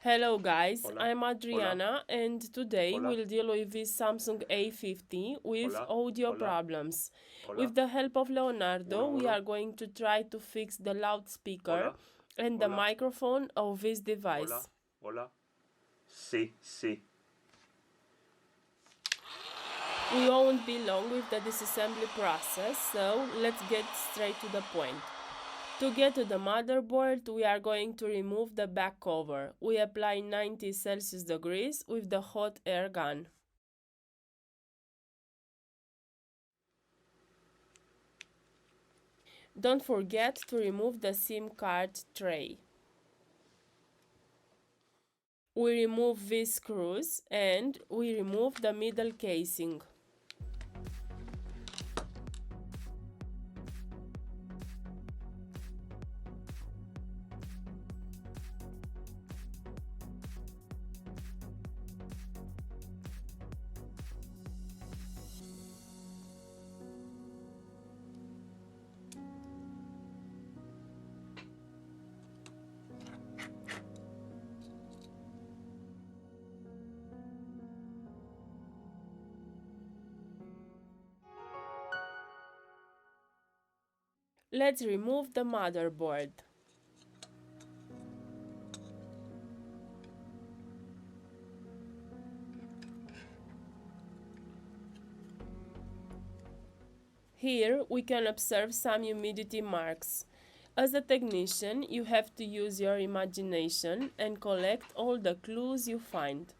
Hello guys, Hola, I'm hola, Adriana and today hola, we'll deal with this Samsung A50 with hola, audio hola, problems. hola, With the help of Leonardo, uno, we uno, are going to try to fix the loudspeaker hola, and the hola, microphone of this hola, device. hola, sí, sí. We won't be long with the disassembly process, so let's get straight to the point. To get to the motherboard, we are going to remove the back cover. We apply 90 Celsius degrees with the hot air gun. Don't forget to remove the SIM card tray. We remove these screws and we remove the middle casing. Let's remove the motherboard. Here we can observe some humidity marks. As a technician, you have to use your imagination and collect all the clues you find.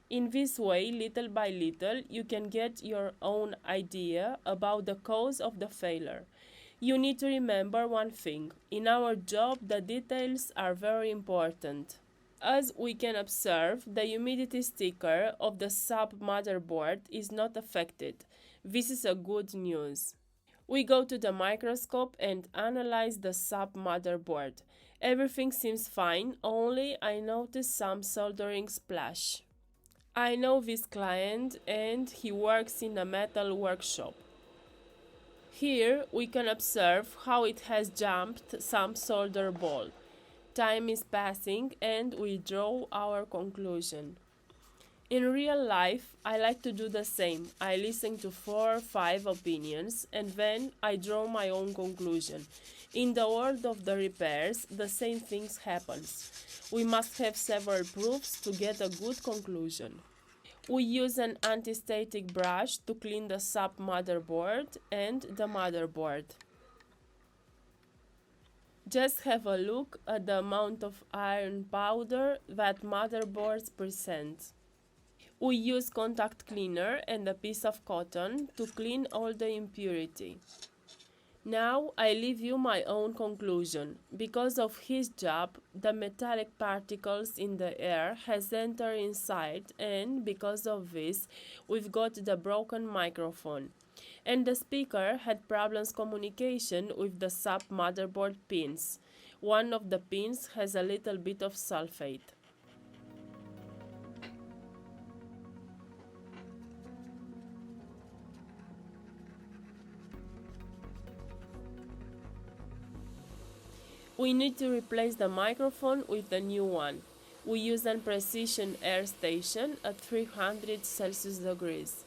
In this way, little by little, you can get your own idea about the cause of the failure. You need to remember one thing. In our job, the details are very important. As we can observe, the humidity sticker of the sub motherboard is not affected. This is a good news. We go to the microscope and analyze the sub motherboard. Everything seems fine, only I notice some soldering splash. I know this client and he works in a metal workshop. Here we can observe how it has jumped some solder ball. Time is passing and we draw our conclusion. In real life, I like to do the same. I listen to 4 or 5 opinions and then I draw my own conclusion. In the world of the repairs, the same things happens. We must have several proofs to get a good conclusion. We use an anti-static brush to clean the sub motherboard and the motherboard. Just have a look at the amount of iron powder that motherboards present. We use contact cleaner and a piece of cotton to clean all the impurity. Now I leave you my own conclusion. Because of his job, the metallic particles in the air has entered inside and because of this, we've got the broken microphone. And the speaker had problems communication with the sub motherboard pins. One of the pins has a little bit of sulfate. We need to replace the microphone with the new one. We use a precision air station at 300 Celsius degrees.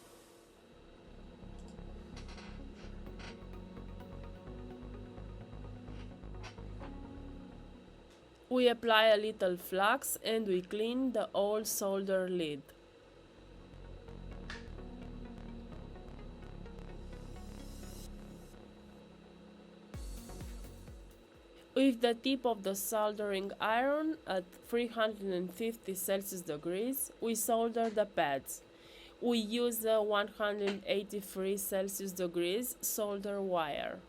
We apply a little flux and we clean the old solder lid. With the tip of the soldering iron at 350 Celsius degrees, we solder the pads. We use the 183 Celsius degrees solder wire.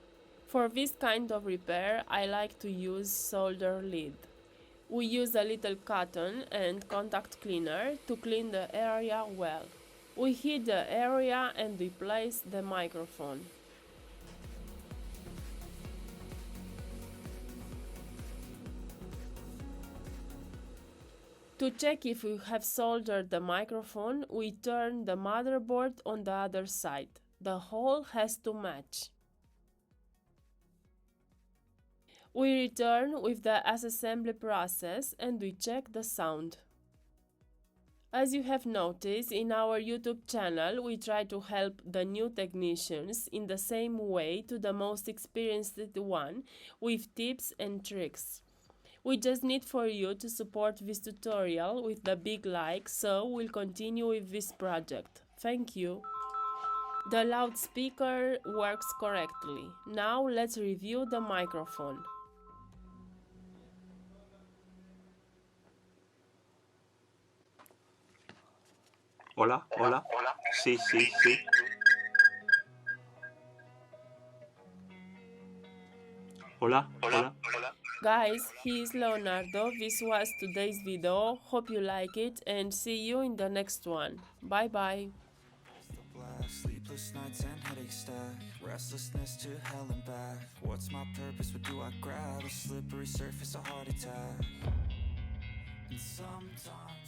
For this kind of repair, I like to use solder lead. We use a little cotton and contact cleaner to clean the area well. We heat the area and replace the microphone. To check if we have soldered the microphone, we turn the motherboard on the other side. The hole has to match. We return with the assembly process and we check the sound. As you have noticed, in our YouTube channel, we try to help the new technicians in the same way to the most experienced one with tips and tricks. We just need for you to support this tutorial with the big like, so we'll continue with this project. Thank you. The loudspeaker works correctly. Now let's review the microphone. Hola, hola. Sí, sí, sí. Hola, hola. Guys, he is Leonardo. This was today's video. Hope you like it and see you in the next one. Bye bye. Sleepless nights and headaches stack, restlessness to hell and back. What's my purpose? What do I grab? A slippery surface, a heart attack. And sometimes